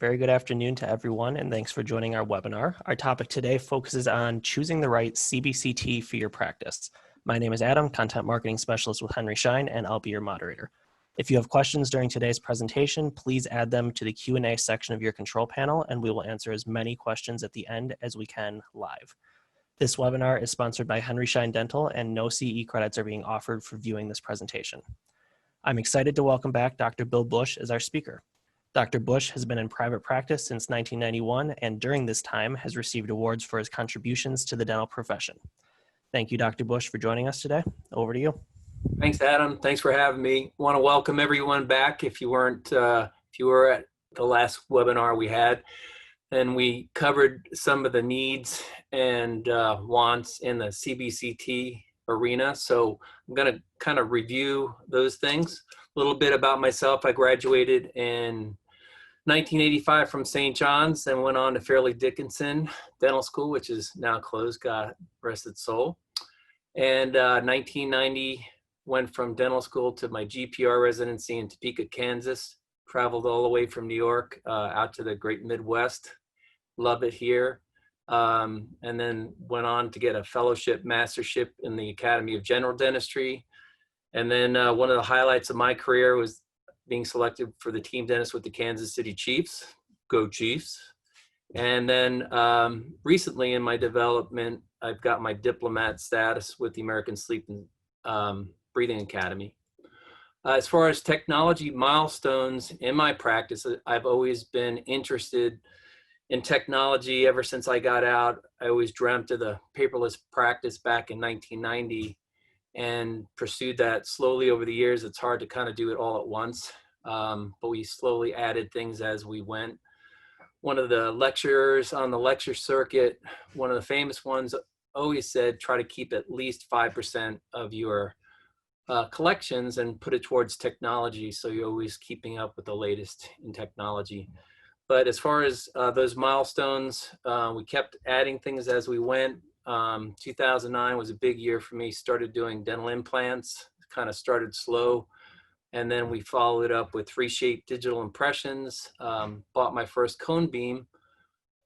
very good afternoon to everyone, and thanks for joining our webinar. Our topic today focuses on choosing the right CBCT for your practice. My name is Adam, Content Marketing Specialist with Henry Schein, and I'll be your moderator. If you have questions during today's presentation, please add them to the Q&A section of your control panel, and we will answer as many questions at the end as we can live. This webinar is sponsored by Henry Schein Dental, and no CE credits are being offered for viewing this presentation. I'm excited to welcome back Dr. Bill Busch as our speaker. Dr. Busch has been in private practice since 1991, and during this time has received awards for his contributions to the dental profession. Thank you, Dr. Busch, for joining us today. Over to you. Thanks, Adam. Thanks for having me. I want to welcome everyone back. If you were at the last webinar we had, and we covered some of the needs and wants in the CBCT arena. So I'm going to kind of review those things. A little bit about myself. I graduated in 1985 from St. John's, then went on to Fairleigh Dickinson Dental School, which is now closed, God rest its soul. And 1990, went from dental school to my GPR residency in Topeka, Kansas. Traveled all the way from New York out to the great Midwest. Love it here. And then went on to get a fellowship, mastership in the Academy of General Dentistry. And then one of the highlights of my career was being selected for the team dentist with the Kansas City Chiefs. Go Chiefs. And then recently in my development, I've got my diplomat status with the American Sleep and Breathing Academy. As far as technology milestones in my practice, I've always been interested in technology ever since I got out. I always dreamt of the paperless practice back in 1990 and pursued that slowly over the years. It's hard to kind of do it all at once, but we slowly added things as we went. One of the lecturers on the lecture circuit, one of the famous ones, always said, try to keep at least 5% of your collections and put it towards technology, so you're always keeping up with the latest in technology. But as far as those milestones, we kept adding things as we went. 2009 was a big year for me. Started doing dental implants, kind of started slow. And then we followed up with 3Shape digital impressions. Bought my first cone beam,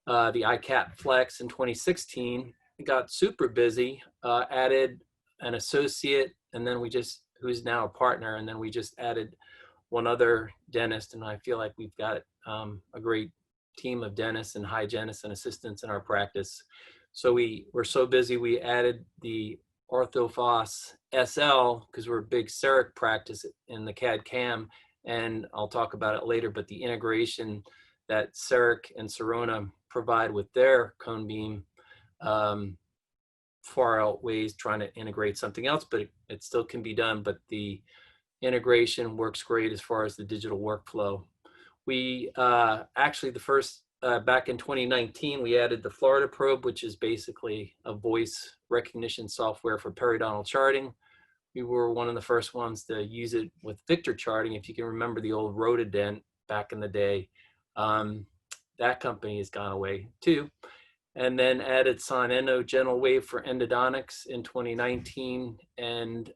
the iCap Flex in 2016. Got super busy, added an associate, and then who's now a partner. And then we just added one other dentist. And I feel like we've got a great team of dentists and hygienists and assistants in our practice. So we were so busy, we added the Orthophos SL because we're a big CEREC practice in the CAD-CAM, and I'll talk about it later, but the integration that CEREC and Sirona provide with their cone beam far outweighs trying to integrate something else, but it still can be done, but the integration works great as far as the digital workflow. We actually, the first, back in 2019, we added the Florida probe, which is basically a voice recognition software for periodontal charting. We were one of the first ones to use it with Victor charting. If you can remember the old Rotodent back in the day, that company has gone away too. And then added Sonendo Gentle Wave for endodontics in 2019, and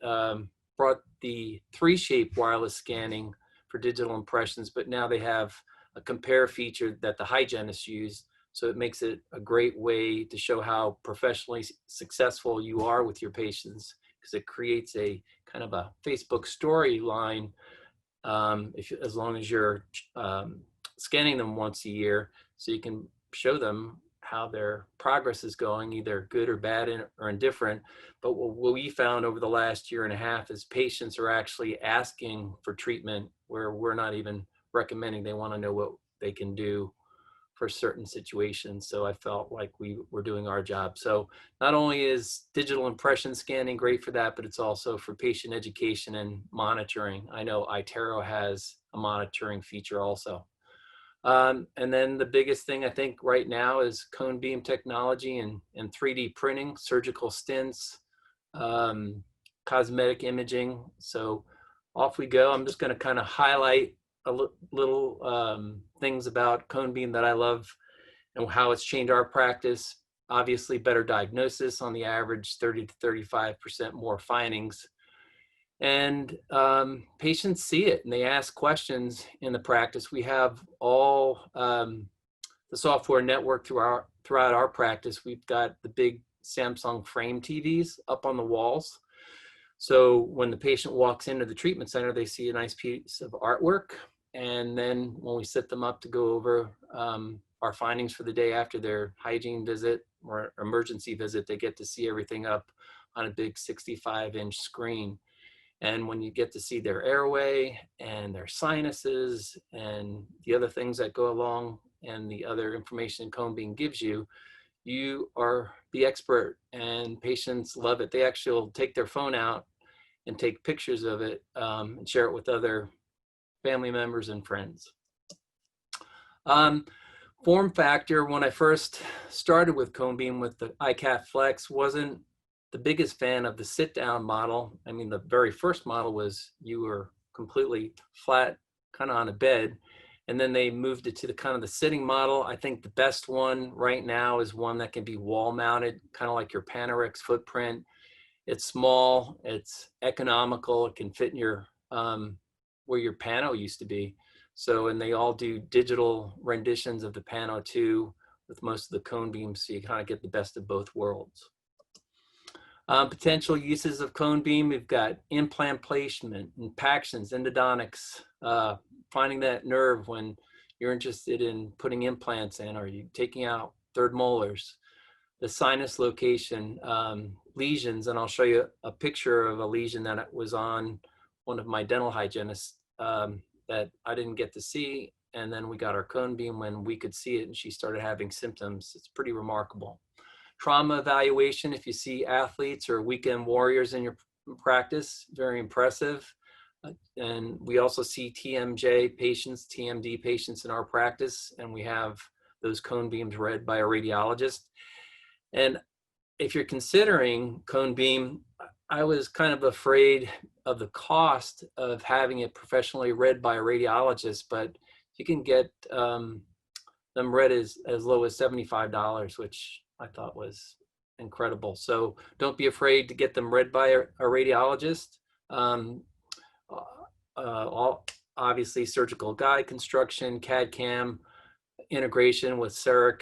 brought the 3Shape wireless scanning for digital impressions, but now they have a compare feature that the hygienists use. So it makes it a great way to show how professionally successful you are with your patients, because it creates a kind of a Facebook storyline as long as you're scanning them once a year, so you can show them how their progress is going, either good or bad or indifferent. But what we found over the last year and a half is patients are actually asking for treatment where we're not even recommending. They want to know what they can do for certain situations. So I felt like we were doing our job. So not only is digital impression scanning great for that, but it's also for patient education and monitoring. I know iTero has a monitoring feature also. And then the biggest thing I think right now is cone beam technology and 3D printing, surgical stents, cosmetic imaging. So off we go. I'm just going to kind of highlight a little things about cone beam that I love and how it's changed our practice. Obviously better diagnosis, on the average 30 to 35% more findings. And patients see it and they ask questions in the practice. We have all the software network throughout our practice. We've got the big Samsung frame TVs up on the walls. So when the patient walks into the treatment center, they see a nice piece of artwork. And then when we set them up to go over our findings for the day after their hygiene visit or emergency visit, they get to see everything up on a big 65-inch screen. And when you get to see their airway and their sinuses and the other things that go along and the other information cone beam gives you, you are the expert, and patients love it. They actually will take their phone out and take pictures of it and share it with other family members and friends. Form factor, when I first started with cone beam with the iCat Flex, wasn't the biggest fan of the sit down model. I mean, the very first model was you were completely flat, kind of on a bed. And then they moved it to the kind of the sitting model. I think the best one right now is one that can be wall mounted, kind of like your Panorix footprint. It's small, it's economical, it can fit in your, where your Pano used to be. So, and they all do digital renditions of the Pano too, with most of the cone beams, so you kind of get the best of both worlds. Potential uses of cone beam, we've got implant placement, impactions, endodontics, finding that nerve when you're interested in putting implants in, or you taking out third molars, the sinus location, lesions, and I'll show you a picture of a lesion that was on one of my dental hygienists that I didn't get to see, and then we got our cone beam when we could see it and she started having symptoms. It's pretty remarkable. Trauma evaluation, if you see athletes or weekend warriors in your practice, very impressive. And we also see TMJ patients, TMD patients in our practice, and we have those cone beams read by a radiologist. And if you're considering cone beam, I was kind of afraid of the cost of having it professionally read by a radiologist, but you can get them read as low as $75, which I thought was incredible. So don't be afraid to get them read by a radiologist. Obviously surgical guide construction, CAD/CAM integration with CEREC,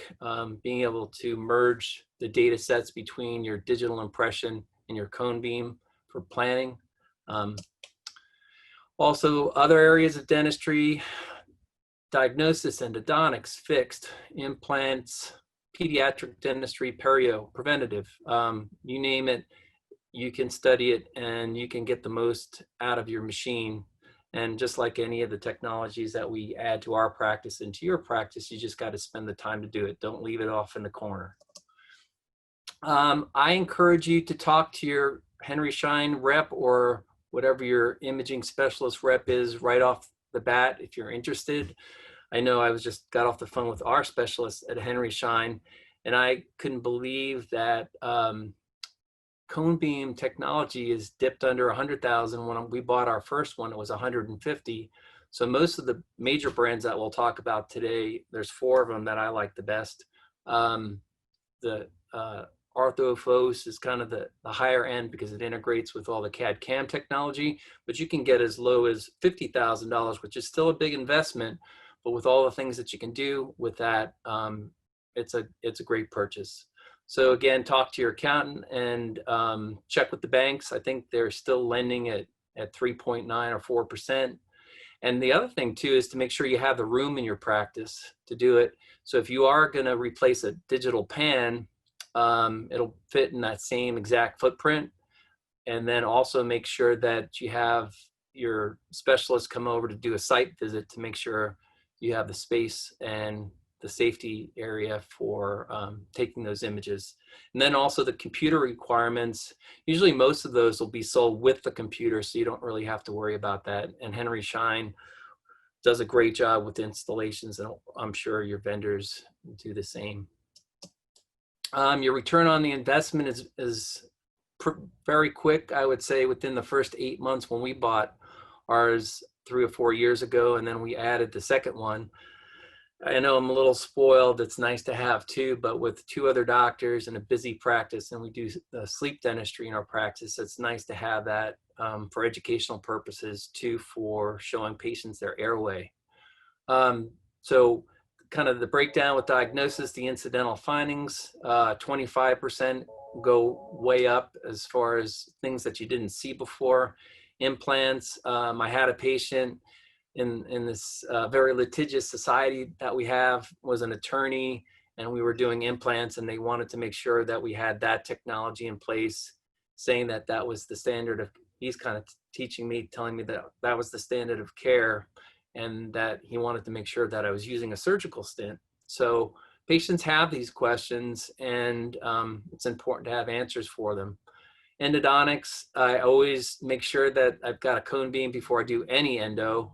being able to merge the data sets between your digital impression and your cone beam for planning. Also other areas of dentistry, diagnosis, endodontics, fixed, implants, pediatric dentistry, perio, preventative, you name it, you can study it and you can get the most out of your machine. And just like any of the technologies that we add to our practice and to your practice, you just got to spend the time to do it. Don't leave it off in the corner. I encourage you to talk to your Henry Schein rep or whatever your imaging specialist rep is right off the bat if you're interested. I know I just got off the phone with our specialist at Henry Schein, and I couldn't believe that cone beam technology is dipped under 100,000. When we bought our first one, it was 150. So most of the major brands that we'll talk about today, there's 4 of them that I like the best. The Orthophos is kind of the higher end because it integrates with all the CAD/CAM technology, but you can get as low as $50,000, which is still a big investment. But with all the things that you can do with that, it's a great purchase. So again, talk to your accountant and check with the banks. I think they're still lending at 3.9 or 4%. And the other thing too is to make sure you have the room in your practice to do it. So if you are going to replace a digital pan, it'll fit in that same exact footprint. And then also make sure that you have your specialist come over to do a site visit to make sure you have the space and the safety area for taking those images. And then also the computer requirements. Usually most of those will be sold with the computer, so you don't really have to worry about that. And Henry Schein does a great job with installations, and I'm sure your vendors do the same. Your return on the investment is very quick. I would say within the first 8 months when we bought ours 3 or 4 years ago, and then we added the second one. I know I'm a little spoiled. It's nice to have 2, but with 2 other doctors and a busy practice, and we do sleep dentistry in our practice, it's nice to have that for educational purposes, two for showing patients their airway. So kind of the breakdown with diagnosis, the incidental findings, 25% go way up as far as things that you didn't see before. Implants, I had a patient in this very litigious society that we have, was an attorney, and we were doing implants, and they wanted to make sure that we had that technology in place, saying that that was the standard of, he's kind of teaching me, telling me that that was the standard of care, and that he wanted to make sure that I was using a surgical stent. So patients have these questions, and it's important to have answers for them. Endodontics, I always make sure that I've got a cone beam before I do any endo,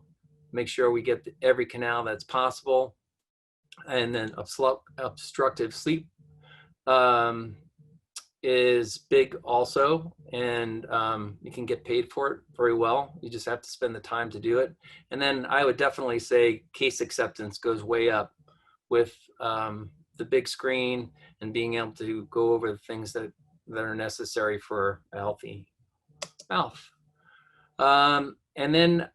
make sure we get every canal that's possible. And then obstructive sleep is big also, and you can get paid for it very well. You just have to spend the time to do it. And then I would definitely say case acceptance goes way up with the big screen and being able to go over the things that are necessary for a healthy mouth. And then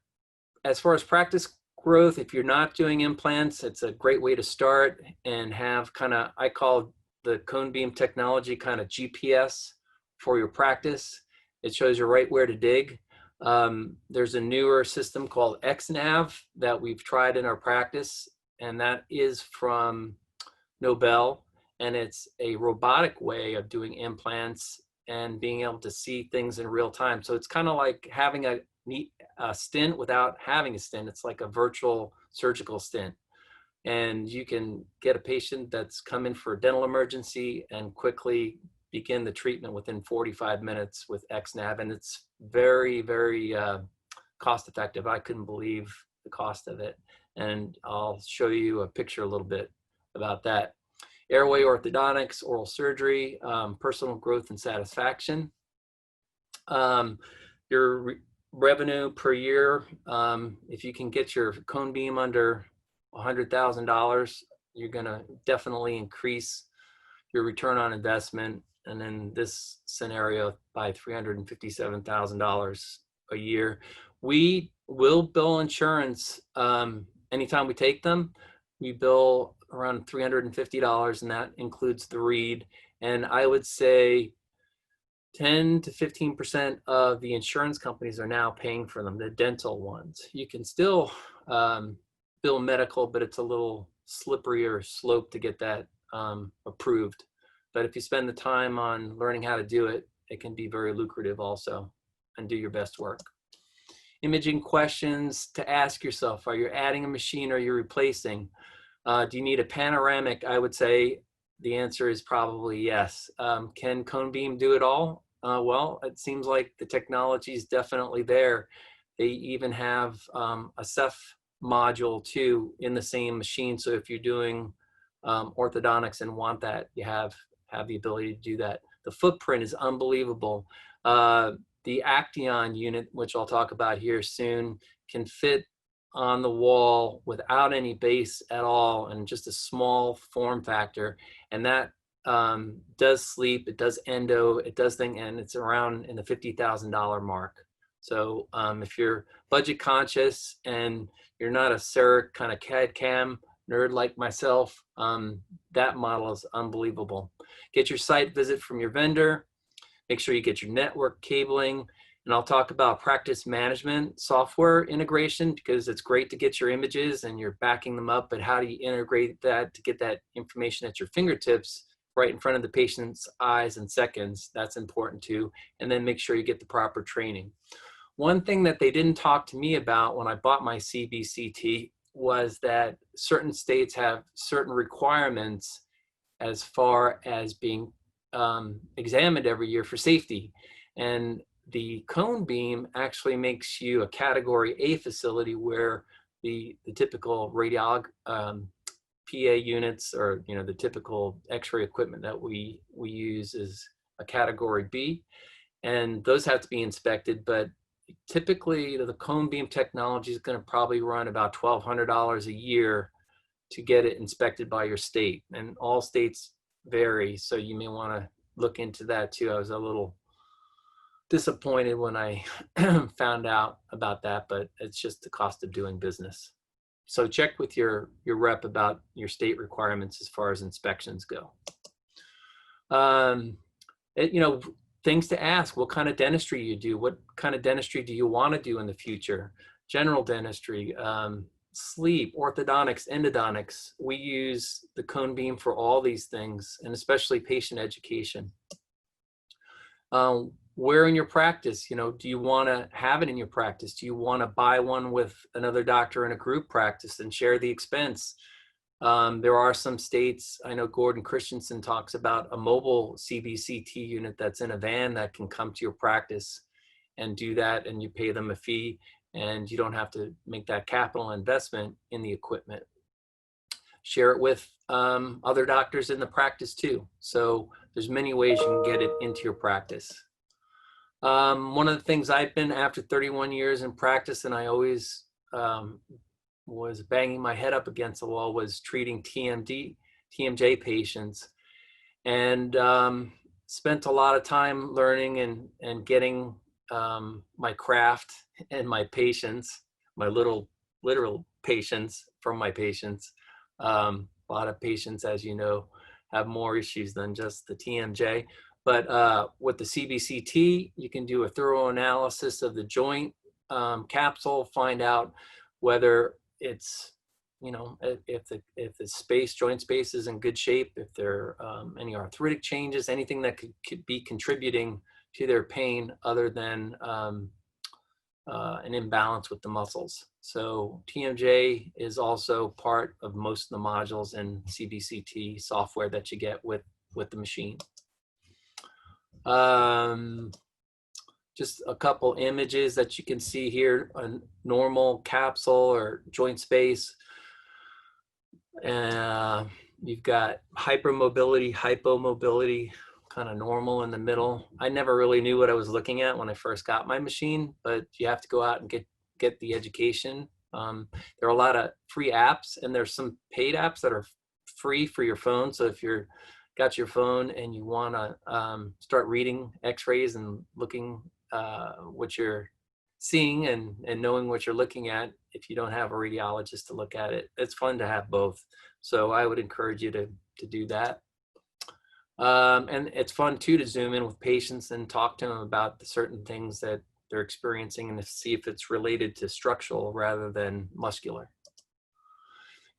as far as practice growth, if you're not doing implants, it's a great way to start and have kind of, I call the cone beam technology kind of GPS for your practice. It shows you right where to dig. There's a newer system called XNav that we've tried in our practice, and that is from Nobel, and it's a robotic way of doing implants and being able to see things in real time. So it's kind of like having a stent without having a stent. It's like a virtual surgical stent, and you can get a patient that's come in for a dental emergency and quickly begin the treatment within 45 minutes with XNav, and it's very, very cost effective. I couldn't believe the cost of it, and I'll show you a picture a little bit about that. Airway orthodontics, oral surgery, personal growth and satisfaction. Your revenue per year, if you can get your cone beam under $100,000, you're going to definitely increase your return on investment, and in this scenario by $357,000 a year. We will bill insurance anytime we take them. We bill around $350, and that includes the read. And I would say 10 to 15% of the insurance companies are now paying for them, the dental ones. You can still bill medical, but it's a little slipperier slope to get that approved. But if you spend the time on learning how to do it, it can be very lucrative also, and do your best work. Imaging questions to ask yourself: are you adding a machine or you're replacing? Do you need a panoramic? I would say the answer is probably yes. Can cone beam do it all? Well, it seems like the technology is definitely there. They even have a Ceph module too in the same machine. So if you're doing orthodontics and want that, you have the ability to do that. The footprint is unbelievable. The ACTEON unit, which I'll talk about here soon, can fit on the wall without any base at all, and just a small form factor. And that does sleep, it does endo, it does thing, and it's around in the $50,000 mark. So if you're budget conscious and you're not a CEREC kind of CAD CAM nerd like myself, that model is unbelievable. Get your site visit from your vendor. Make sure you get your network cabling. And I'll talk about practice management software integration, because it's great to get your images and you're backing them up, but how do you integrate that to get that information at your fingertips right in front of the patient's eyes in seconds? That's important too. And then make sure you get the proper training. One thing that they didn't talk to me about when I bought my CBCT was that certain states have certain requirements as far as being examined every year for safety. And the cone beam actually makes you a category A facility, where the typical radiolog PA units, or the typical x-ray equipment that we use, is a category B, and those have to be inspected. But typically the cone beam technology is going to probably run about $1,200 a year to get it inspected by your state, and all states vary, so you may want to look into that too. I was a little disappointed when I found out about that, but it's just the cost of doing business. So check with your rep about your state requirements as far as inspections go. You know, things to ask: what kind of dentistry you do? What kind of dentistry do you want to do in the future? General dentistry, sleep, orthodontics, endodontics. We use the cone beam for all these things, and especially patient education. Where in your practice, you know, do you want to have it in your practice? Do you want to buy one with another doctor in a group practice and share the expense? There are some states, I know Gordon Christensen talks about a mobile CBCT unit that's in a van that can come to your practice and do that, and you pay them a fee, and you don't have to make that capital investment in the equipment. Share it with other doctors in the practice too. So there's many ways you can get it into your practice. One of the things I've been, after 31 years in practice, and I always was banging my head up against the wall, was treating TMJ patients, and spent a lot of time learning and getting my craft and my patients, my literal patients from my patients. A lot of patients, as you know, have more issues than just the TMJ. But with the CBCT, you can do a thorough analysis of the joint capsule, find out whether it's, you know, if the joint space is in good shape, if there are any arthritic changes, anything that could be contributing to their pain other than an imbalance with the muscles. So TMJ is also part of most of the modules in CBCT software that you get with the machine. Just a couple images that you can see here: a normal capsule or joint space. You've got hypermobility, hypomobility, kind of normal in the middle. I never really knew what I was looking at when I first got my machine, but you have to go out and get the education. There are a lot of free apps, and there's some paid apps that are free for your phone. So if you're got your phone and you want to start reading x-rays and looking what you're seeing and knowing what you're looking at, if you don't have a radiologist to look at it, it's fun to have both. So I would encourage you to do that. And it's fun too to zoom in with patients and talk to them about the certain things that they're experiencing and to see if it's related to structural rather than muscular.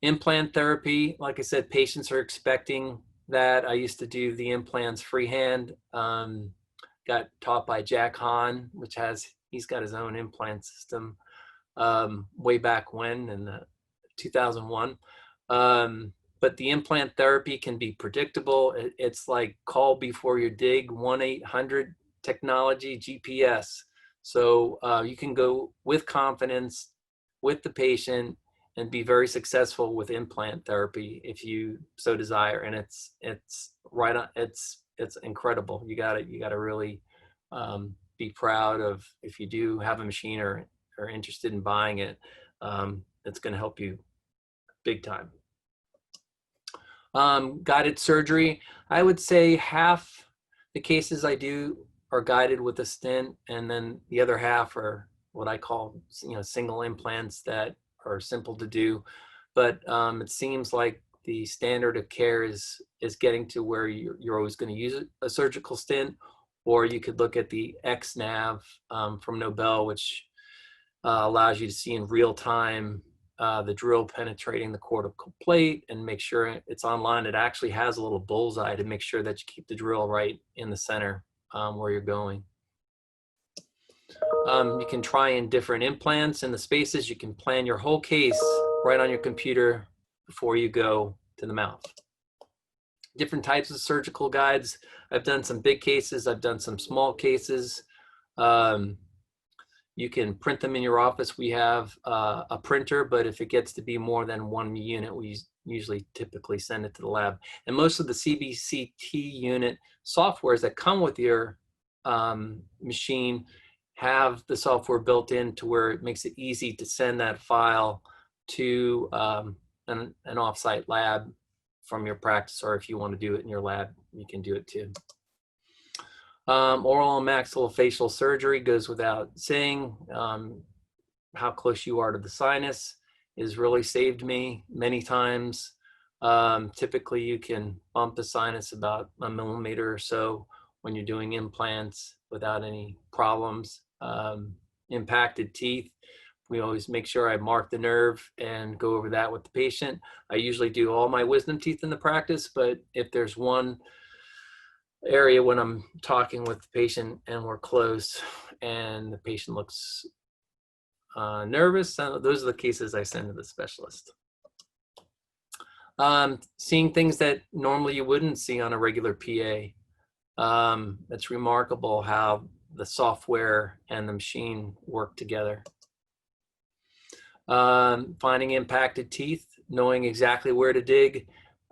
Implant therapy, like I said, patients are expecting that. I used to do the implants freehand. Got taught by Jack Hahn, he's got his own implant system way back when in 2001. But the implant therapy can be predictable. It's like call before you dig, 1-800 technology, GPS. So you can go with confidence with the patient and be very successful with implant therapy if you so desire. And it's right on. It's incredible. You gotta really be proud of, if you do have a machine or are interested in buying it. It's going to help you big time. Guided surgery, I would say half the cases I do are guided with a stent, and then the other half are what I call, single implants that are simple to do. But it seems like the standard of care is getting to where you're always going to use a surgical stent, or you could look at the XNav from Nobel, which allows you to see in real time the drill penetrating the cortical plate and make sure it's online. It actually has a little bullseye to make sure that you keep the drill right in the center where you're going. You can try in different implants in the spaces. You can plan your whole case right on your computer before you go to the mouth. Different types of surgical guides. I've done some big cases. I've done some small cases. You can print them in your office. We have a printer, but if it gets to be more than one unit, we typically send it to the lab. And most of the CBCT unit softwares that come with your machine have the software built in to where it makes it easy to send that file to an offsite lab from your practice, or if you want to do it in your lab, you can do it too. Oral and maxillofacial surgery goes without saying. How close you are to the sinus has really saved me many times. Typically, you can bump the sinus about 1 millimeter or so when you're doing implants without any problems. Impacted teeth, we always make sure I mark the nerve and go over that with the patient. I usually do all my wisdom teeth in the practice, but if there's one area when I'm talking with the patient and we're close and the patient looks nervous, those are the cases I send to the specialist. Seeing things that normally you wouldn't see on a regular PA. It's remarkable how the software and the machine work together. Finding impacted teeth, knowing exactly where to dig.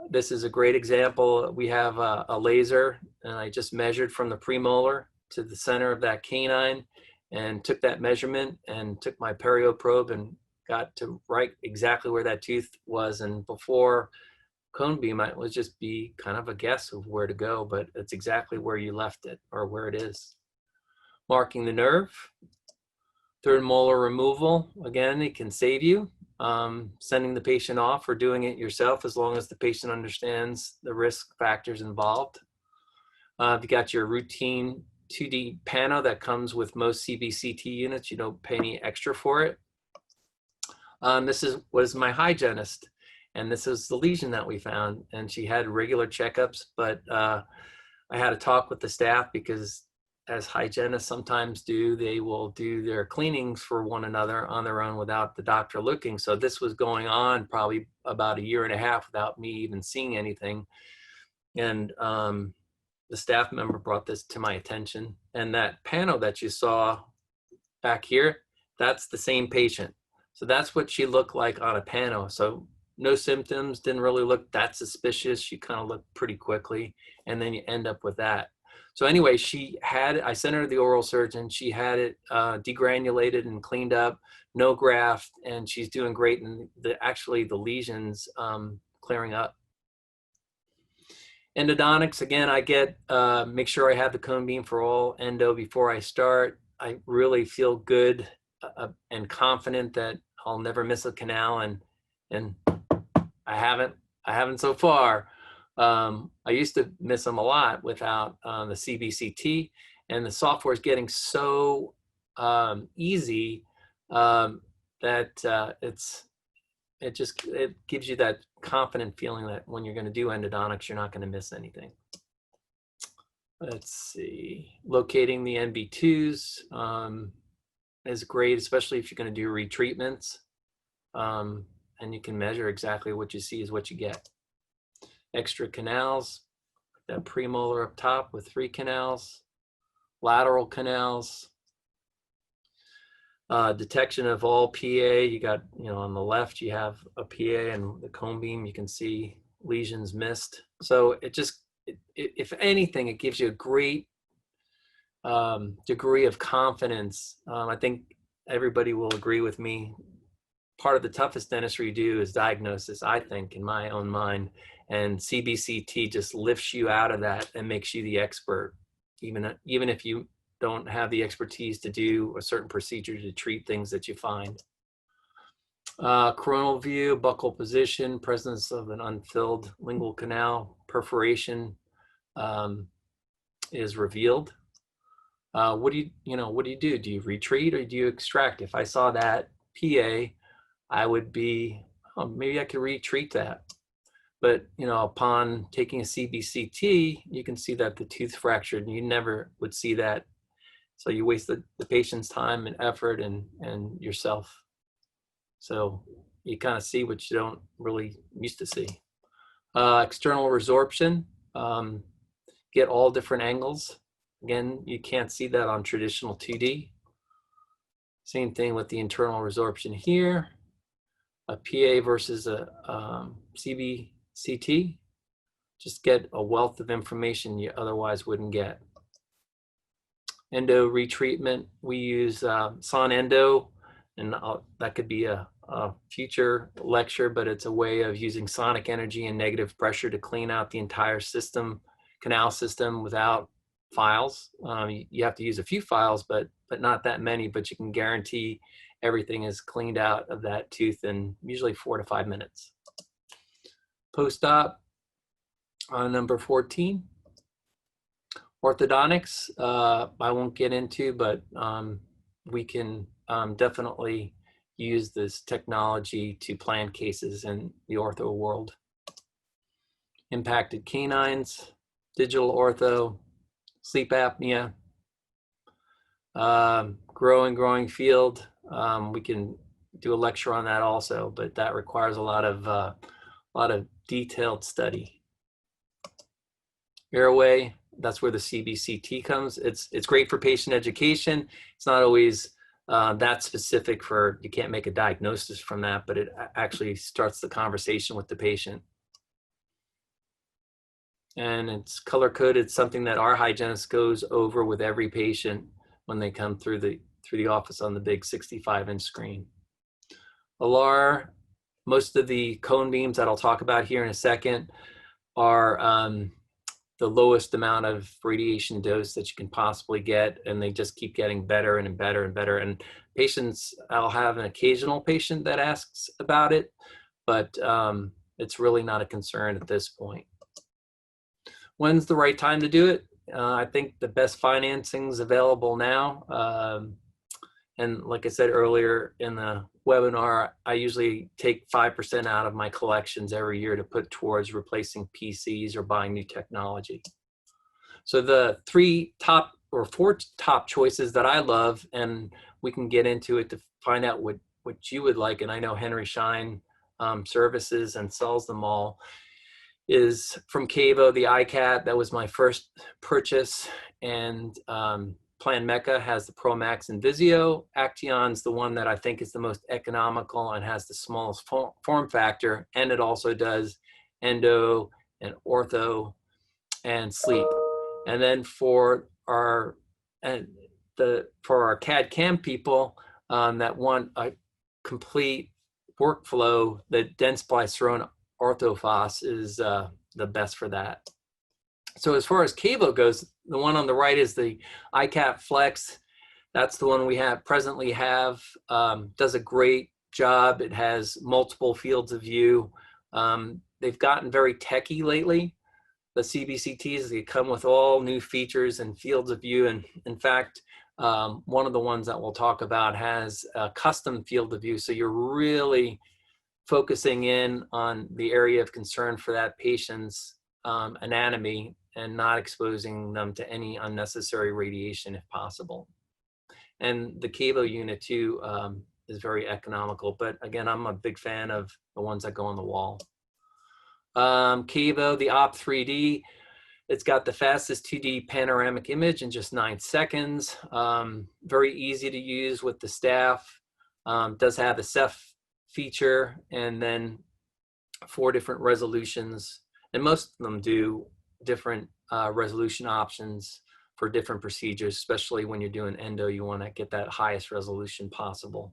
This is a great example. We have a laser, and I just measured from the premolar to the center of that canine and took that measurement and took my perio probe and got to right exactly where that tooth was. And before cone beam, it would just be kind of a guess of where to go, but it's exactly where you left it or where it is. Marking the nerve. Third molar removal, again, it can save you. Sending the patient off or doing it yourself as long as the patient understands the risk factors involved. If you got your routine 2D Pano that comes with most CBCT units, you don't pay any extra for it. This was my hygienist, and this is the lesion that we found, and she had regular checkups, but I had to talk with the staff because as hygienists sometimes do, they will do their cleanings for one another on their own without the doctor looking. So this was going on probably about 1.5 years without me even seeing anything. And the staff member brought this to my attention. And that Pano that you saw back here, that's the same patient. So that's what she looked like on a Pano. So no symptoms, didn't really look that suspicious. She kind of looked pretty quickly. And then you end up with that. So anyway, I sent her to the oral surgeon. She had it degranulated and cleaned up, no graft, and she's doing great. And actually the lesions clearing up. Endodontics, again, I make sure I have the cone beam for all endo before I start. I really feel good and confident that I'll never miss a canal, and I haven't so far. I used to miss them a lot without the CBCT, and the software is getting so easy that it gives you that confident feeling that when you're going to do endodontics, you're not going to miss anything. Let's see, locating the NB2s is great, especially if you're going to do retreatments, and you can measure exactly what you see is what you get. Extra canals, that premolar up top with 3 canals, lateral canals, detection of all PA. You got, on the left, you have a PA, and the cone beam, you can see lesions missed. So if anything, it gives you a great degree of confidence. I think everybody will agree with me. Part of the toughest dentistry you do is diagnosis, I think, in my own mind. And CBCT just lifts you out of that and makes you the expert, even if you don't have the expertise to do a certain procedure to treat things that you find. Coronal view, buccal position, presence of an unfilled lingual canal, perforation is revealed. What do you do? Do you retreat or do you extract? If I saw that PA, I would be, maybe I could retreat that. But, upon taking a CBCT, you can see that the tooth fractured, and you never would see that. So you waste the patient's time and effort and yourself. So you kind of see what you don't really used to see. External resorption, get all different angles. Again, you can't see that on traditional 2D. Same thing with the internal resorption here. A PA versus a CBCT, just get a wealth of information you otherwise wouldn't get. Endo retreatment, we use Son Endo, and that could be a future lecture, but it's a way of using sonic energy and negative pressure to clean out the entire system, canal system, without files. You have to use a few files, but not that many, but you can guarantee everything is cleaned out of that tooth in usually 4 to 5 minutes. Post-op, number 14. Orthodontics, I won't get into, but we can definitely use this technology to plan cases in the ortho world. Impacted canines, digital ortho, sleep apnea, growing field. We can do a lecture on that also, but that requires a lot of detailed study. AIRWAY, that's where the CBCT comes. It's great for patient education. It's not always that specific for, you can't make a diagnosis from that, but it actually starts the conversation with the patient. And it's color coded, something that our hygienist goes over with every patient when they come through the office on the big 65-inch screen. ALAR, most of the cone beams that I'll talk about here in a second are the lowest amount of radiation dose that you can possibly get, and they just keep getting better and better and better. And patients, I'll have an occasional patient that asks about it, but it's really not a concern at this point. When's the right time to do it? I think the best financing is available now. And like I said earlier in the webinar, I usually take 5% out of my collections every year to put towards replacing PCs or buying new technology. So the 4 top choices that I love, and we can get into it to find out what you would like, and I know Henry Schein services and sells them all, is from KaVo, the iCat. That was my first purchase, and Planmeca has the ProMax and Viso. ACTEON's the one that I think is the most economical and has the smallest form factor, and it also does endo and ortho and sleep. And then for our CAD/CAM people that want a complete workflow, the Dentsply Sirona Orthophos is the best for that. So as far as KaVo goes, the one on the right is the iCat Flex. That's the one we presently have. Does a great job. It has multiple fields of view. They've gotten very techy lately. The CBCTs, they come with all new features and fields of view. And in fact, one of the ones that we'll talk about has a custom field of view. So you're really focusing in on the area of concern for that patient's anatomy and not exposing them to any unnecessary radiation if possible. And the KaVo unit too is very economical, but again, I'm a big fan of the ones that go on the wall. KaVo, the OP 3D, it's got the fastest 2D panoramic image in just 9 seconds. Very easy to use with the staff. Does have a Ceph feature, and then 4 different resolutions, and most of them do different resolution options for different procedures, especially when you're doing endo. You want to get that highest resolution possible.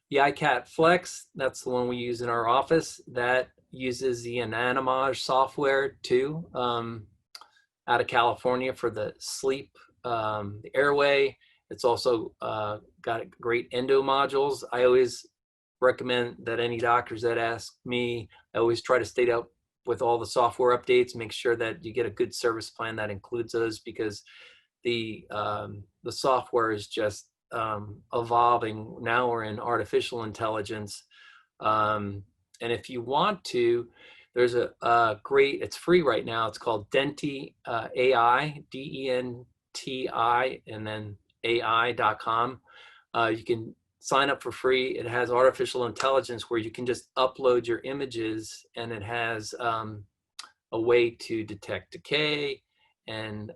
The iCat Flex, that's the one we use in our office. That uses the Anonymage software too, out of California for the sleep, the AIRWAY. It's also got great endo modules. I always recommend that any doctors that ask me, I always try to stay up with all the software updates, make sure that you get a good service plan that includes those, because the software is just evolving. Now we're in artificial intelligence. And if you want to, there's a great, it's free right now. It's called Denti AI, DENTI, and then AI.com. You can sign up for free. It has artificial intelligence where you can just upload your images, and it has a way to detect decay and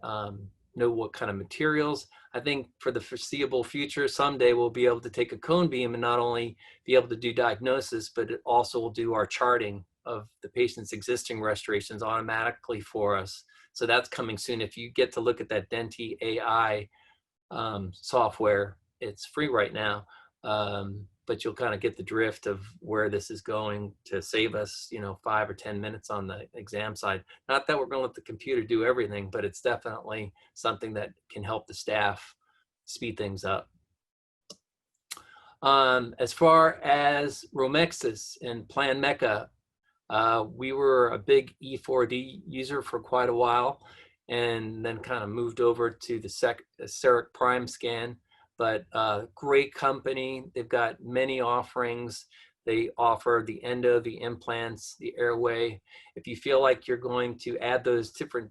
know what kind of materials. I think for the foreseeable future, someday we'll be able to take a cone beam and not only be able to do diagnosis, but it also will do our charting of the patient's existing restorations automatically for us. So that's coming soon. If you get to look at that Denti AI software, it's free right now. but you'll kind of get the drift of where this is going to save us, 5 or 10 minutes on the exam side. Not that we're going to let the computer do everything, but it's definitely something that can help the staff speed things up. As far as Romexis and Planmeca, we were a big E4D user for quite a while, and then kind of moved over to the CEREC Prime Scan. But great company. They've got many offerings. They offer the endo, the implants, the AIRWAY. If you feel like you're going to add those different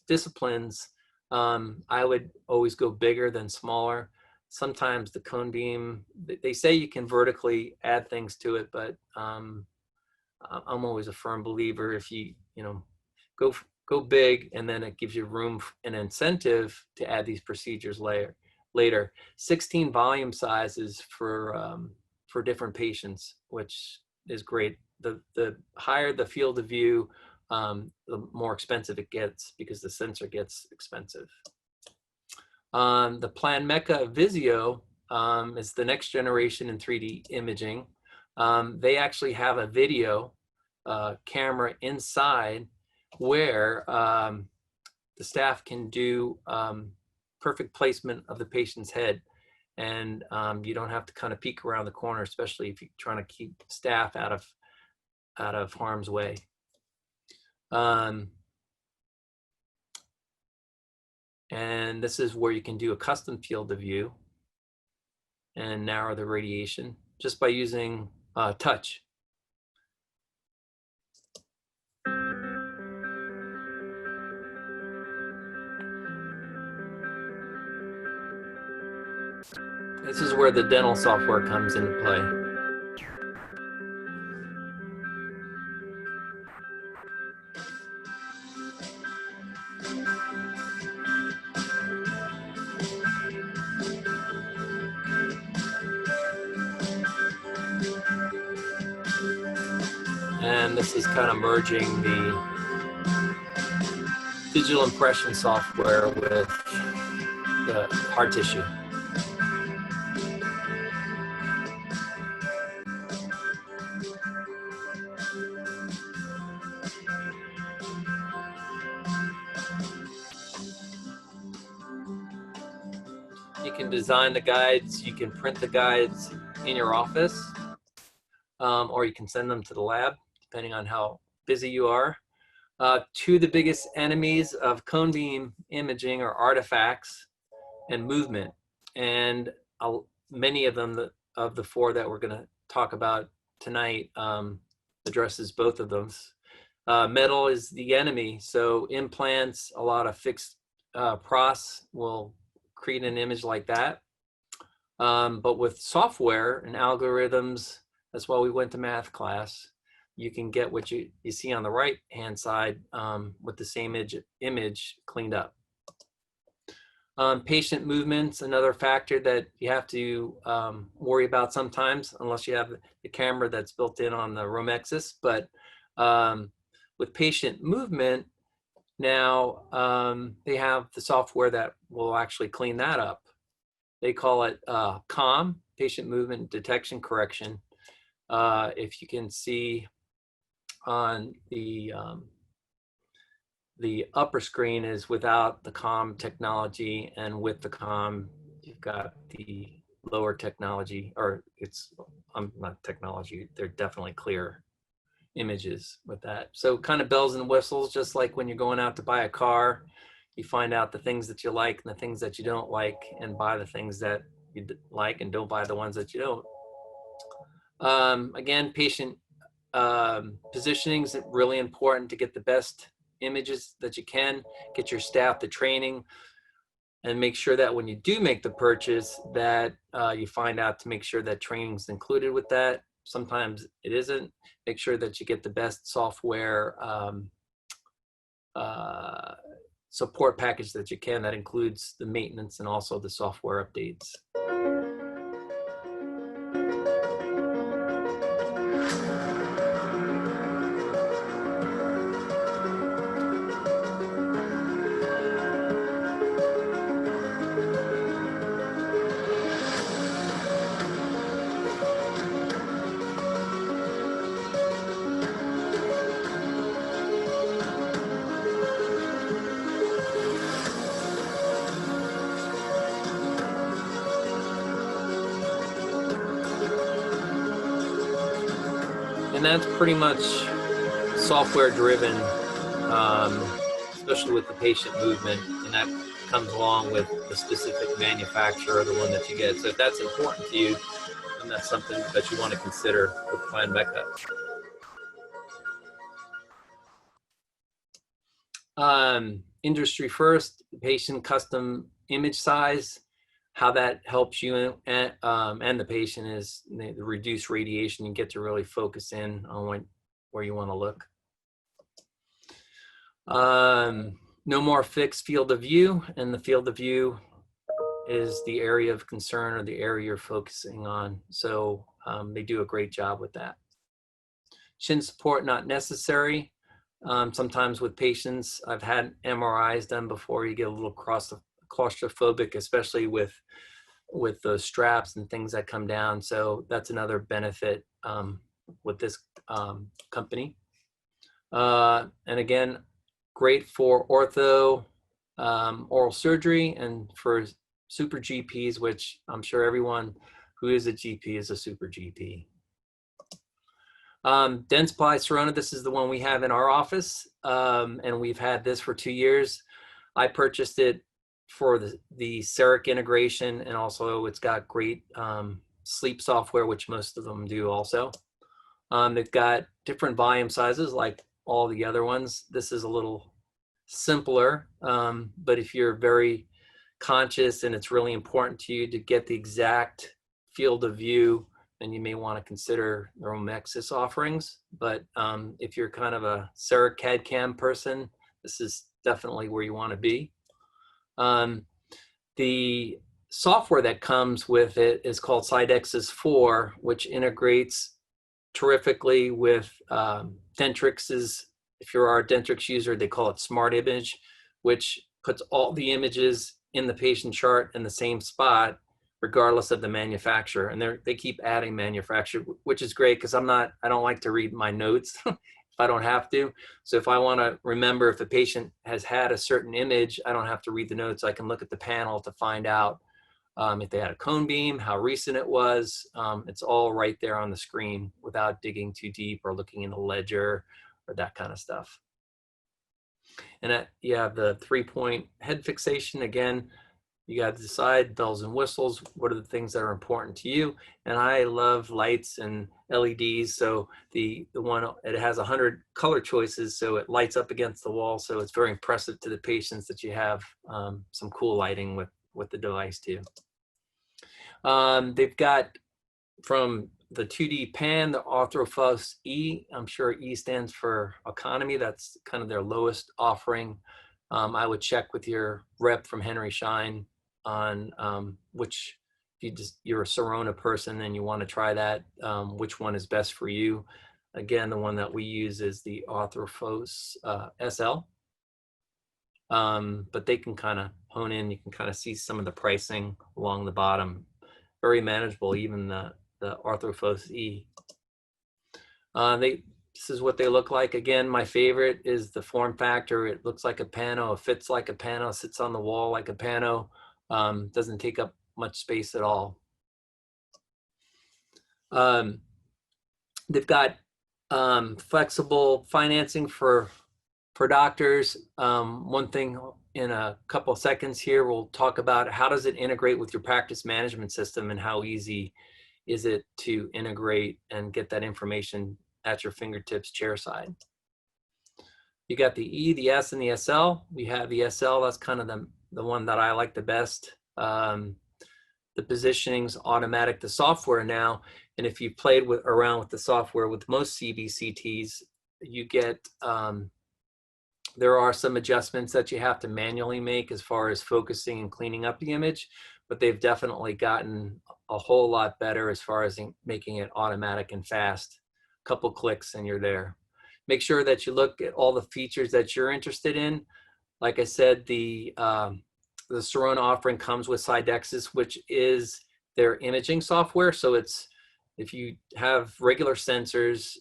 disciplines, I would always go bigger than smaller. Sometimes the cone beam, they say you can vertically add things to it, but I'm always a firm believer if you go big, and then it gives you room and incentive to add these procedures later. 16 volume sizes for different patients, which is great. The higher the field of view, the more expensive it gets because the sensor gets expensive. The Planmeca Viso is the next generation in 3D imaging. They actually have a video camera inside where the staff can do perfect placement of the patient's head, and you don't have to kind of peek around the corner, especially if you're trying to keep staff out of harm's way. And this is where you can do a custom field of view and narrow the radiation just by using touch. This is where the dental software comes into play. And this is kind of merging the digital impression software with the hard tissue. You can design the guides, you can print the guides in your office, or you can send them to the lab, depending on how busy you are. Two of the biggest enemies of cone beam imaging are artifacts and movement. And many of them, of the four that we're gonna talk about tonight, addresses both of those. Metal is the enemy. So implants, a lot of fixed pros will create an image like that. But with software and algorithms, that's why we went to math class, you can get what you see on the right hand side with the same image cleaned up. Patient movements, another factor that you have to worry about sometimes, unless you have the camera that's built in on the Romexis. But with patient movement, now they have the software that will actually clean that up. They call it COM, Patient Movement Detection Correction. If you can see on the upper screen is without the COM technology, and with the COM, you've got the lower technology, or it's not technology, they're definitely clear images with that. So kind of bells and whistles, just like when you're going out to buy a car, you find out the things that you like and the things that you don't like, and buy the things that you like and don't buy the ones that you don't. Again, patient positioning is really important to get the best images that you can, get your staff the training, and make sure that when you do make the purchase that you find out to make sure that training is included with that. Sometimes it isn't. Make sure that you get the best software support package that you can that includes the maintenance and also the software updates. And that's pretty much software driven, especially with the patient movement, and that comes along with the specific manufacturer, the one that you get. So if that's important to you, then that's something that you want to consider with Planmeca. Industry first, patient custom image size. How that helps you and the patient is the reduced radiation. You get to really focus in on where you want to look. No more fixed field of view, and the field of view is the area of concern or the area you're focusing on. So they do a great job with that. Chin support not necessary. Sometimes with patients, I've had MRIs done before, you get a little claustrophobic, especially with those straps and things that come down. So that's another benefit with this company. And again, great for ortho, oral surgery, and for super GPs, which I'm sure everyone who is a GP is a super GP. Dentsply Sirona, this is the one we have in our office, and we've had this for 2 years. I purchased it for the CEREC integration, and also it's got great sleep software, which most of them do also. They've got different volume sizes like all the other ones. This is a little simpler, but if you're very conscious and it's really important to you to get the exact field of view, then you may want to consider their OMEXIS offerings. But if you're kind of a CEREC CAD/CAM person, this is definitely where you want to be. The software that comes with it is called Sidexis 4, which integrates terrifically with Dentrix's. If you're our Dentrix user, they call it Smart Image, which puts all the images in the patient chart in the same spot, regardless of the manufacturer. And they keep adding manufacturer, which is great because I don't like to read my notes if I don't have to. So if I want to remember if a patient has had a certain image, I don't have to read the notes. I can look at the panel to find out if they had a cone beam, how recent it was. It's all right there on the screen without digging too deep or looking in the ledger or that kind of stuff. And you have the 3-point head fixation. Again, you got to decide bells and whistles. What are the things that are important to you? And I love lights and LEDs. So the one, it has 100 color choices. So it lights up against the wall. So it's very impressive to the patients that you have some cool lighting with the device too. They've got from the 2D pan, the Orthophos E. I'm sure E stands for economy. That's kind of their lowest offering. I would check with your rep from Henry Schein on which, if you're a Sirona person and you want to try that, which one is best for you. Again, the one that we use is the Orthophos SL. But they can kind of hone in. You can kind of see some of the pricing along the bottom. Very manageable, even the Orthophos E. This is what they look like. Again, my favorite is the form factor. It looks like a Pano, it fits like a Pano, sits on the wall like a Pano, doesn't take up much space at all. They've got flexible financing for doctors. One thing in a couple of seconds here, we'll talk about how does it integrate with your practice management system and how easy is it to integrate and get that information at your fingertips chairside. You got the E, the S, and the SL. We have the SL, that's kind of the one that I like the best. The positioning's automatic, the software now, and if you played around with the software with most CBCTs, you get, there are some adjustments that you have to manually make as far as focusing and cleaning up the image, but they've definitely gotten a whole lot better as far as making it automatic and fast. Couple clicks and you're there. Make sure that you look at all the features that you're interested in. Like I said, the Sirona offering comes with Sidexis, which is their imaging software. So it's, if you have regular sensors,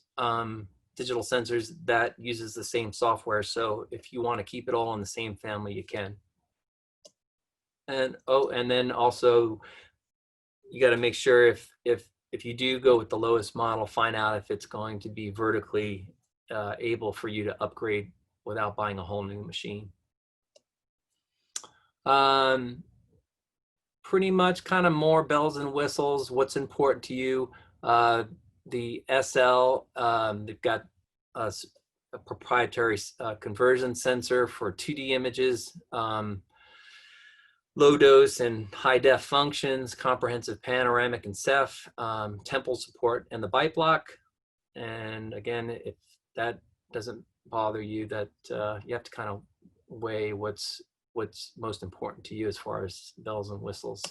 digital sensors, that uses the same software. So if you want to keep it all in the same family, you can. And and then also you got to make sure if if you do go with the lowest model, find out if it's going to be vertically able for you to upgrade without buying a whole new machine. Pretty much kind of more bells and whistles. What's important to you? The SL, they've got a proprietary conversion sensor for 2D images, low dose and high def functions, comprehensive panoramic and Ceph, temple support, and the bite block. And again, if that doesn't bother you, that you have to kind of weigh what's most important to you as far as bells and whistles.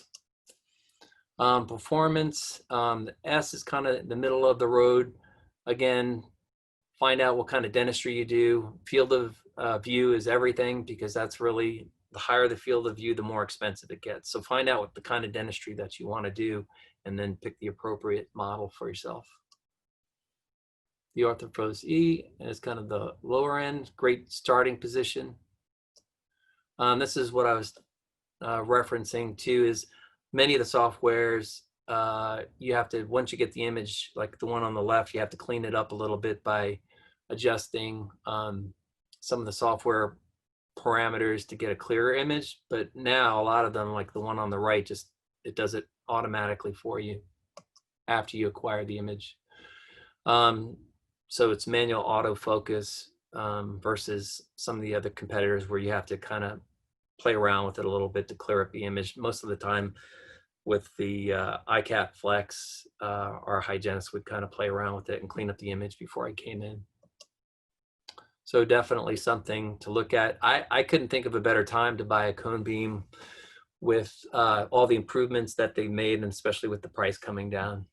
Performance, the S is kind of the middle of the road. Again, find out what kind of dentistry you do. Field of view is everything, because that's really, the higher the field of view, the more expensive it gets. So find out what the kind of dentistry that you want to do, and then pick the appropriate model for yourself. The Orthophos E is kind of the lower end, great starting position. This is what I was referencing to, is many of the softwares, you have to, once you get the image, like the one on the left, you have to clean it up a little bit by adjusting some of the software parameters to get a clearer image. But now a lot of them, like the one on the right, just, it does it automatically for you after you acquire the image. So it's manual autofocus versus some of the other competitors where you have to kind of play around with it a little bit to clear up the image. Most of the time with the iCat Flex, our hygienist would kind of play around with it and clean up the image before I came in. So definitely something to look at. I couldn't think of a better time to buy a cone beam with all the improvements that they made, and especially with the price coming down.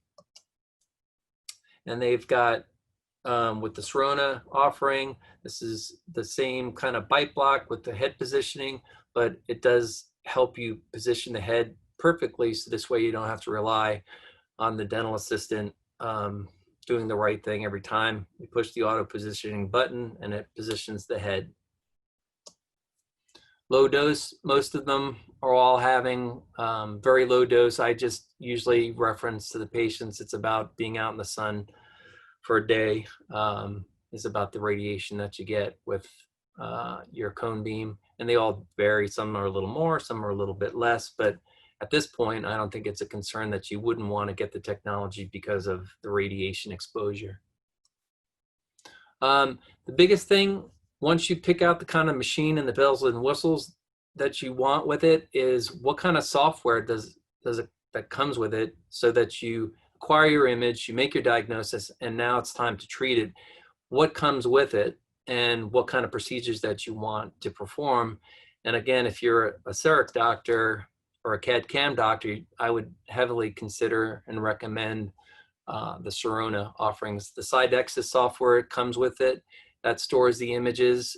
And they've got, with the Sirona offering, this is the same kind of bite block with the head positioning, but it does help you position the head perfectly, so this way you don't have to rely on the dental assistant doing the right thing every time. You push the auto positioning button and it positions the head. Low dose, most of them are all having very low dose. I just usually reference to the patients, it's about being out in the sun for a day, is about the radiation that you get with your cone beam. And they all vary. Some are a little more, some are a little bit less, but at this point, I don't think it's a concern that you wouldn't want to get the technology because of the radiation exposure. The biggest thing, once you pick out the kind of machine and the bells and whistles that you want with it, is what kind of software does it that comes with it, so that you acquire your image, you make your diagnosis, and now it's time to treat it. What comes with it, and what kind of procedures that you want to perform. And again, if you're a CEREC doctor or a CAD/CAM doctor, I would heavily consider and recommend the Sirona offerings. The SideXis software comes with it that stores the images.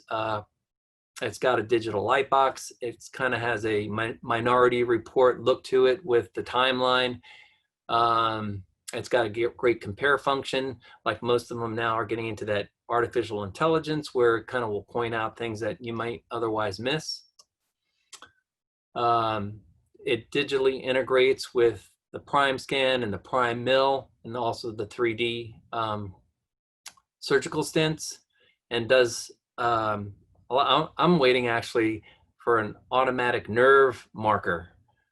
It's got a digital light box. It kind of has a minority report look to it with the timeline. It's got a great compare function. Like most of them now are getting into that artificial intelligence, where it kind of will point out things that you might otherwise miss. It digitally integrates with the Prime Scan and the Prime Mill, and also the 3D surgical stents, and does, I'm waiting actually for an automatic nerve marker.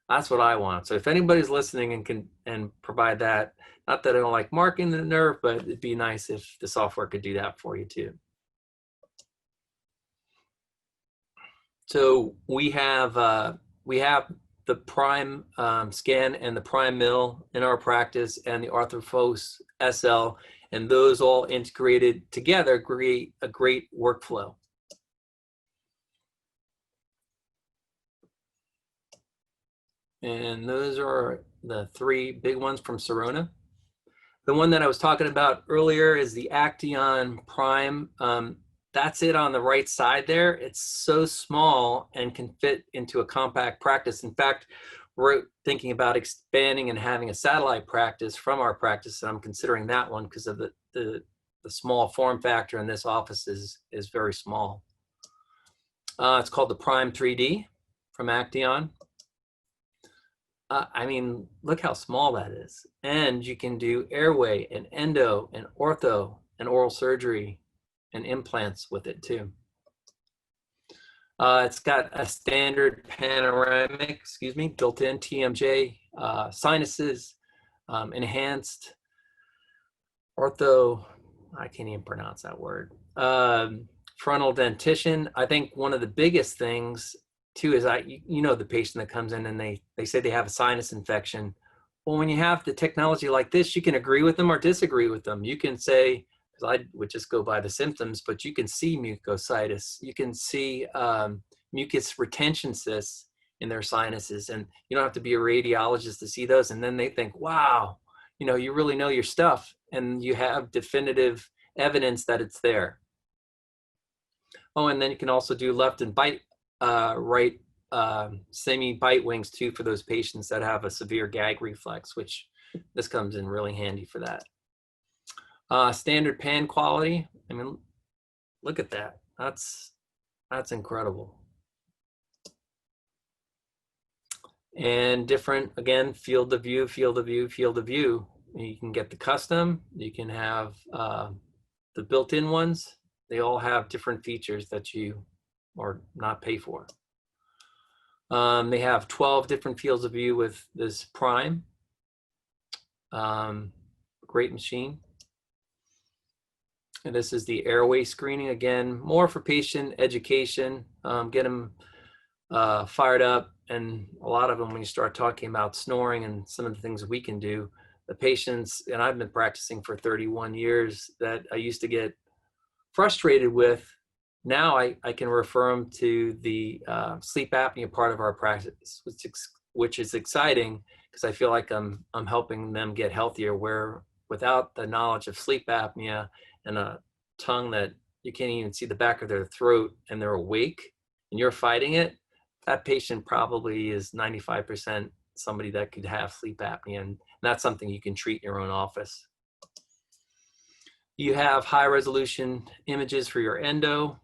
That's what I want. So if anybody's listening and can provide that, not that I don't like marking the nerve, but it'd be nice if the software could do that for you too. So we have the Prime Scan and the Prime Mill in our practice, and the Orthophos SL, and those all integrated together create a great workflow. And those are the three big ones from Sirona. The one that I was talking about earlier is the ACTEON Prime. That's it on the right side there. It's so small and can fit into a compact practice. In fact, we're thinking about expanding and having a satellite practice from our practice, and I'm considering that one because of the small form factor, and this office is very small. It's called the Prime 3D from ACTEON. I mean, look how small that is. And you can do airway and endo and ortho and oral surgery and implants with it too. It's got a standard panoramic, built-in TMJ, sinuses, enhanced ortho, I can't even pronounce that word, frontal dentition. I think one of the biggest things too is the patient that comes in and they say they have a sinus infection. Well, when you have the technology like this, you can agree with them or disagree with them. You can say, because I would just go by the symptoms, but you can see mucositis. You can see mucus retention cysts in their sinuses, and you don't have to be a radiologist to see those. And then they think, wow, you really know your stuff, and you have definitive evidence that it's there. Oh, and then you can also do left and right semi-bite wings too for those patients that have a severe gag reflex, which this comes in really handy for that. Standard pan quality. I mean, look at that. That's incredible. And different, again, field of view, field of view, field of view. You can get the custom. You can have the built-in ones. They all have different features that you or not pay for. They have 12 different fields of view with this Prime. Great machine. And this is the airway screening, again, more for patient education, get them fired up. And a lot of them, when you start talking about snoring and some of the things we can do, the patients, and I've been practicing for 31 years, that I used to get frustrated with, now I can refer them to the sleep apnea part of our practice, which is exciting because I feel like I'm helping them get healthier, where without the knowledge of sleep apnea and a tongue that you can't even see the back of their throat and they're awake and you're fighting it, that patient probably is 95% somebody that could have sleep apnea, and that's something you can treat in your own office. You have high resolution images for your endo.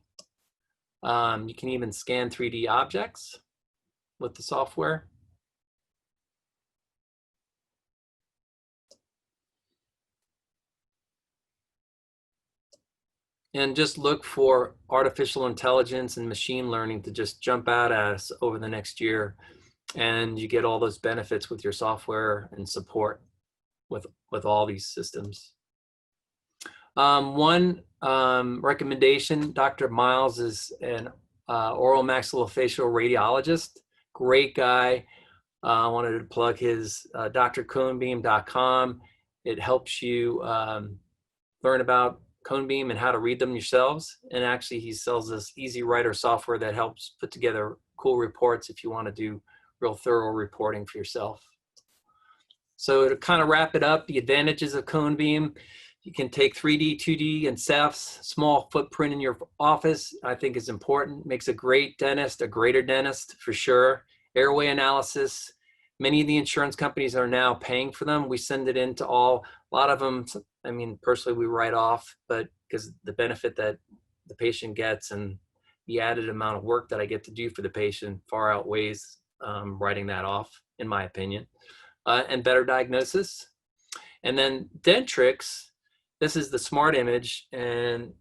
You can even scan 3D objects with the software. And just look for artificial intelligence and machine learning to just jump out at us over the next year. And you get all those benefits with your software and support with all these systems. One recommendation, Dr. Miles is an oral-maxillofacial radiologist. Great guy. I wanted to plug his drconebeam.com. It helps you learn about cone beam and how to read them yourselves. And actually he sells this easy writer software that helps put together cool reports if you want to do real thorough reporting for yourself. So to kind of wrap it up, the advantages of cone beam: you can take 3D, 2D, and Cephs. Small footprint in your office, I think, is important. Makes a great dentist, a greater dentist for sure. Airway analysis. Many of the insurance companies are now paying for them. We send it into a lot of them. I mean, personally, we write off, but because the benefit that the patient gets and the added amount of work that I get to do for the patient far outweighs writing that off, in my opinion. And better diagnosis. And then Dentrix. This is the smart image, and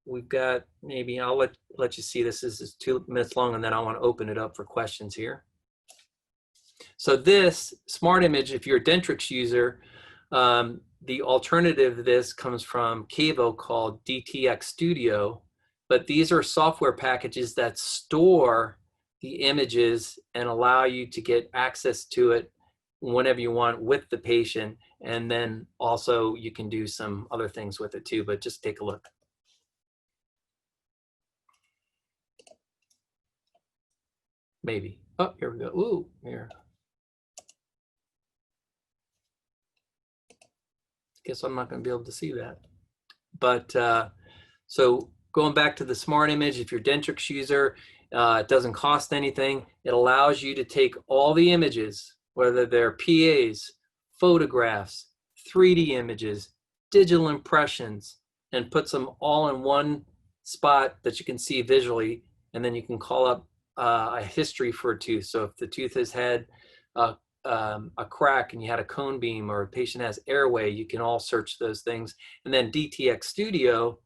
we've got, maybe I'll let you see this. This is 2 minutes long, and then I want to open it up for questions here. So this smart image, if you're a Dentrix user, the alternative to this comes from KaVo called DTX Studio, but these are software packages that store the images and allow you to get access to it whenever you want with the patient. And then also you can do some other things with it too, but just take a look. Maybe. Oh, here we go. Ooh, here. Guess I'm not going to be able to see that. But so going back to the smart image, if you're a Dentrix user, it doesn't cost anything. It allows you to take all the images, whether they're PAs, photographs, 3D images, digital impressions, and puts them all in one spot that you can see visually. And then you can call up a history for a tooth. So if the tooth has had a crack and you had a cone beam, or a patient has AIRWAY, you can all search those things. And then DTX Studio,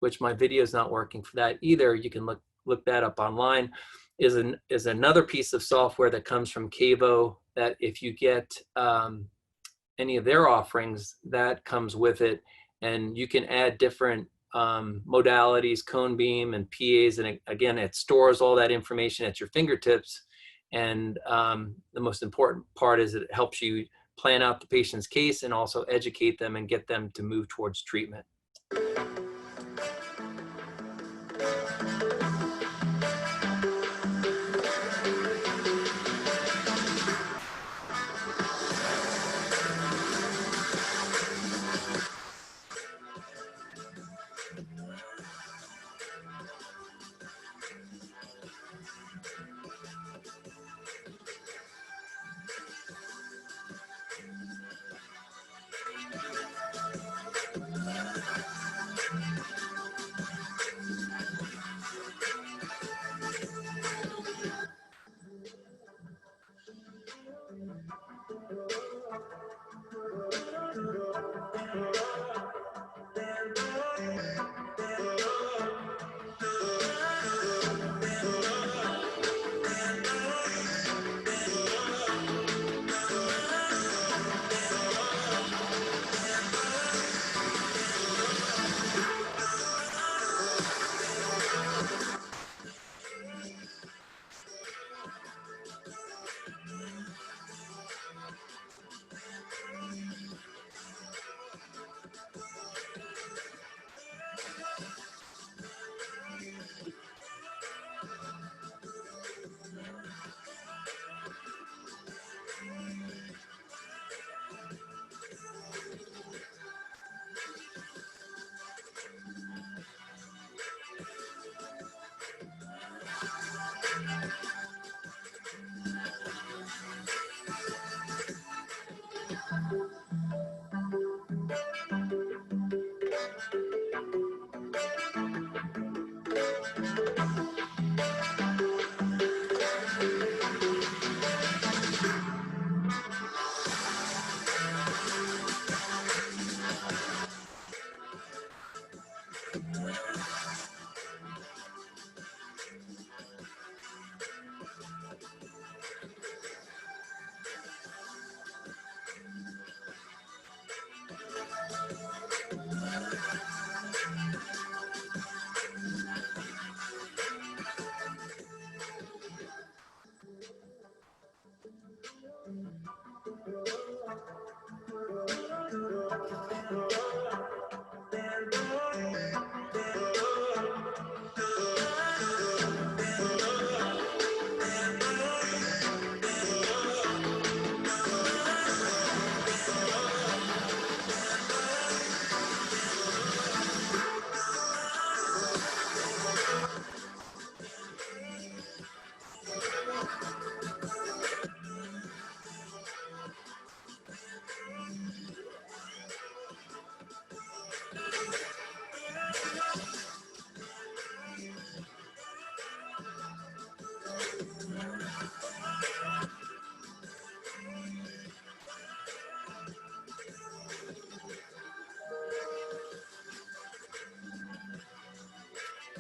which my video is not working for that either, you can look that up online, is another piece of software that comes from KaVo, that if you get any of their offerings, that comes with it, and you can add different modalities, cone beam and PAs, and again, it stores all that information at your fingertips. And the most important part is it helps you plan out the patient's case and also educate them and get them to move towards treatment.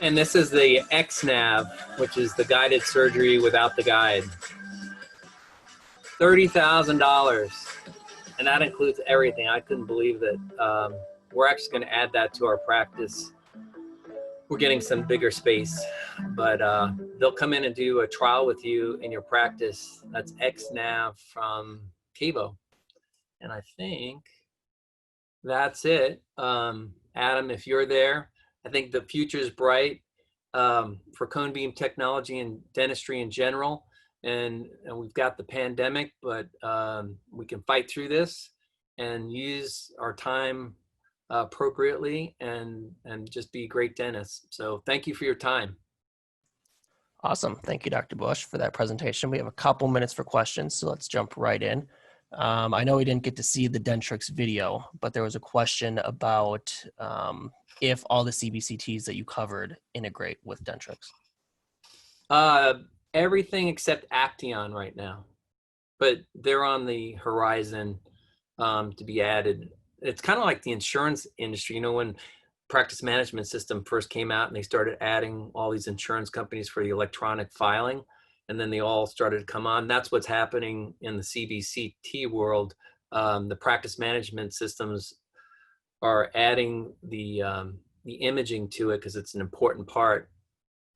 And this is the X-Nav, which is the guided surgery without the guide. $30,000, and that includes everything. I couldn't believe that. We're actually going to add that to our practice. We're getting some bigger space, but they'll come in and do a trial with you in your practice. That's X-Nav from KaVo. And I think that's it. Adam, if you're there, I think the future is bright for cone beam technology and dentistry in general. And we've got the pandemic, but we can fight through this and use our time appropriately and just be great dentists. So thank you for your time. Awesome. Thank you, Dr. Busch, for that presentation. We have a couple minutes for questions, so let's jump right in. I know we didn't get to see the Dentrix video, but there was a question about if all the CBCTs that you covered integrate with Dentrix. Everything except ACTEON right now. but they're on the horizon to be added. It's kind of like the insurance industry. You know, when practice management system first came out and they started adding all these insurance companies for the electronic filing, and then they all started to come on. That's what's happening in the CBCT world. The practice management systems are adding the imaging to it because it's an important part,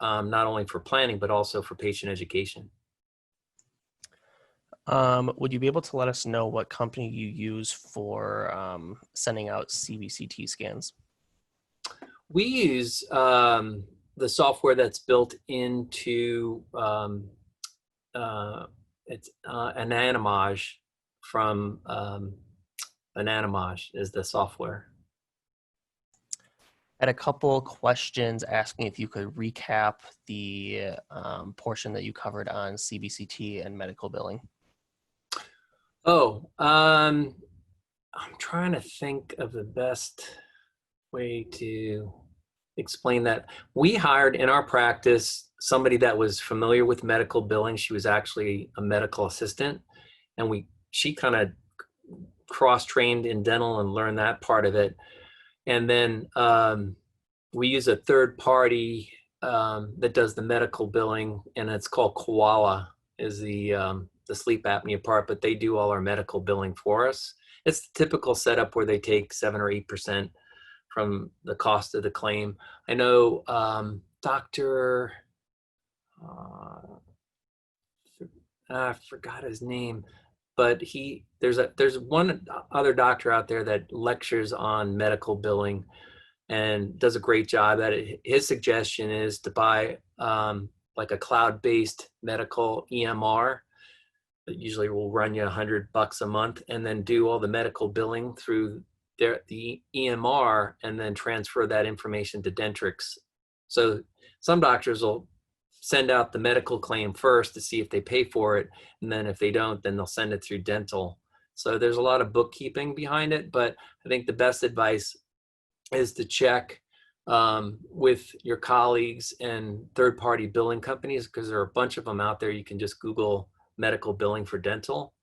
not only for planning, but also for patient education. Would you be able to let us know what company you use for sending out CBCT scans? We use the software that's built into it's Ananimage from Ananimage is the software. I had a couple questions asking if you could recap the portion that you covered on CBCT and medical billing. Oh, I'm trying to think of the best way to explain that. We hired in our practice somebody that was familiar with medical billing. She was actually a medical assistant, and she kind of cross-trained in dental and learned that part of it. And then we use a third party that does the medical billing, and it's called Koala, is the sleep apnea part, but they do all our medical billing for us. It's the typical setup where they take 7 or 8% from the cost of the claim. I know Dr. I forgot his name, but there's one other doctor out there that lectures on medical billing and does a great job at it. His suggestion is to buy like a cloud-based medical EMR that usually will run you $100 a month, and then do all the medical billing through the EMR, and then transfer that information to Dentrix. So some doctors will send out the medical claim first to see if they pay for it, and then if they don't, then they'll send it through dental. So there's a lot of bookkeeping behind it, but I think the best advice is to check with your colleagues and third-party billing companies, because there are a bunch of them out there. You can just Google medical billing for dental.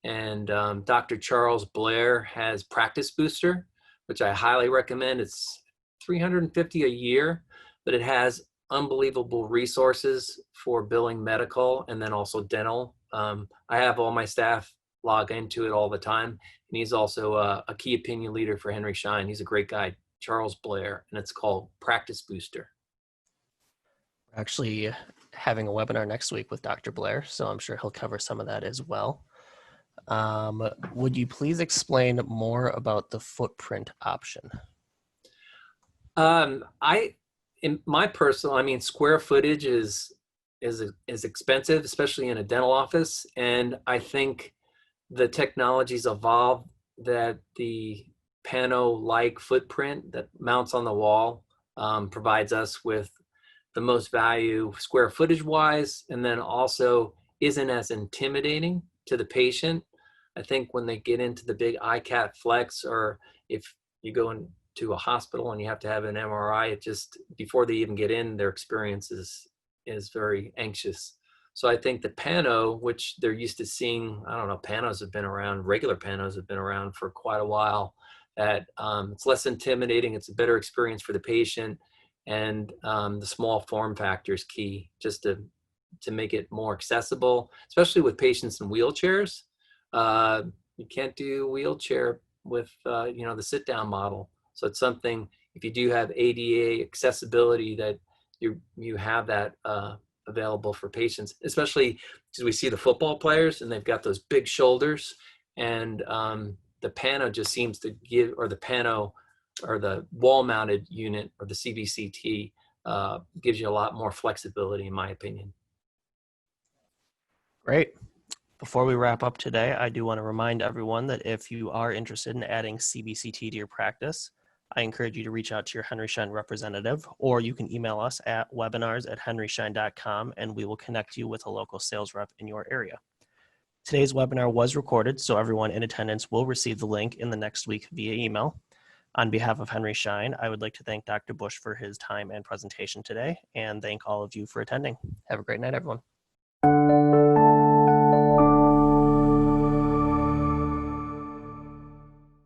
And Dr. Charles Blair has Practice Booster, which I highly recommend. It's $350 a year, but it has unbelievable resources for billing medical and then also dental. I have all my staff log into it all the time. And he's also a key opinion leader for Henry Schein. He's a great guy, Charles Blair, and it's called Practice Booster. We're actually having a webinar next week with Dr. Blair, so I'm sure he'll cover some of that as well. Would you please explain more about the footprint option? In my personal, square footage is expensive, especially in a dental office. And I think the technology's evolved that the Pano-like footprint that mounts on the wall provides us with the most value square footage wise, and then also isn't as intimidating to the patient. I think when they get into the big iCat Flex, or if you go into a hospital and you have to have an MRI, it just, before they even get in, their experience is very anxious. So I think the Pano, which they're used to seeing, I don't know, Panos have been around, regular Panos have been around for quite a while, that it's less intimidating, it's a better experience for the patient, and the small form factor is key, just to make it more accessible, especially with patients in wheelchairs. You can't do wheelchair with the sit-down model. So it's something, if you do have ADA accessibility, that you have that available for patients, especially because we see the football players and they've got those big shoulders, and the Pano just seems to give, or the Pano, or the wall-mounted unit, or the CBCT, gives you a lot more flexibility, in my opinion. Great. Before we wrap up today, I do want to remind everyone that if you are interested in adding CBCT to your practice, I encourage you to reach out to your Henry Schein representative, or you can email us at webinars@henryschein.com, and we will connect you with a local sales rep in your area. Today's webinar was recorded, so everyone in attendance will receive the link in the next week via email. On behalf of Henry Schein, I would like to thank Dr. Busch for his time and presentation today, and thank all of you for attending. Have a great night, everyone.